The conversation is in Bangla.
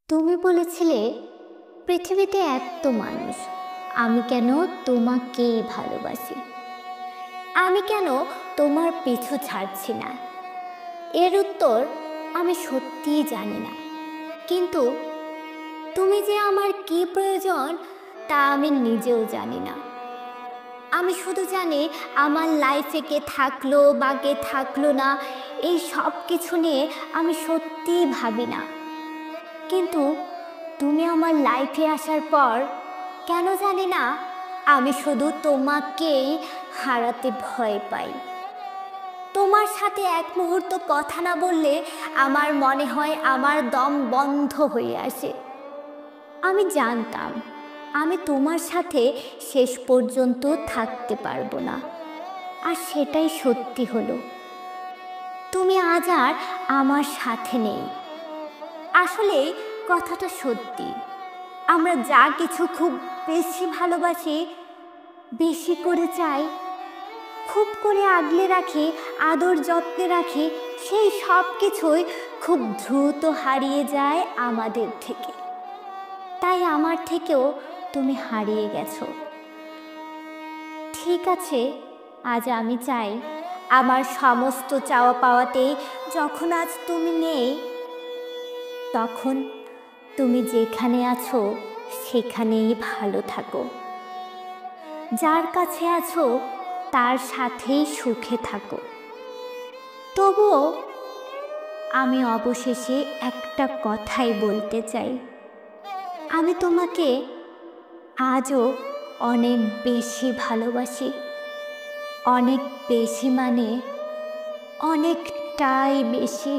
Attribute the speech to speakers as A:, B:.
A: তুমি বলেছিলে পৃথিবীতে এত মানুষ, আমি কেন তোমাকে ভালোবাসি, আমি কেন তোমার পিছু ছাড়ছি না। এর উত্তর আমি সত্যিই জানি না, কিন্তু তুমি যে আমার কি প্রয়োজন তা আমি নিজেও জানি না। আমি শুধু জানি আমার লাইফে কে থাকলো বা কে থাকলো না, এই সব কিছু নিয়ে আমি সত্যিই ভাবি না। কিন্তু তুমি আমার লাইফে আসার পর কেন জানি না আমি শুধু তোমাকেই হারাতে ভয় পাই। তোমার সাথে এক মুহূর্ত কথা না বললে আমার মনে হয় আমার দম বন্ধ হয়ে আসে। আমি জানতাম আমি তোমার সাথে শেষ পর্যন্ত থাকতে পারবো না, আর সেটাই সত্যি হলো। তুমি আজ আর আমার সাথে নেই। আসলে কথাটা সত্যি, আমরা যা কিছু খুব বেশি ভালোবাসি, বেশি করে চাই, খুব করে আগলে রাখি, আদর যত্নে রাখি, সেই সব কিছুই খুব দ্রুত হারিয়ে যায় আমাদের থেকে। তাই আমার থেকেও তুমি হারিয়ে গেছো। ঠিক আছে, আজ আমি চাই আমার সমস্ত চাওয়া পাওয়াতেই যখন আজ তুমি নেই, তখন তুমি যেখানে আছো সেখানেই ভালো থাকো। যার কাছে আছো তার সাথেই সুখে থাকো। তবুও আমি অবশেষে একটা কথাই বলতে চাই, আমি তোমাকে আজও অনেক বেশি ভালোবাসি। অনেক বেশি মানে অনেকটাই বেশি।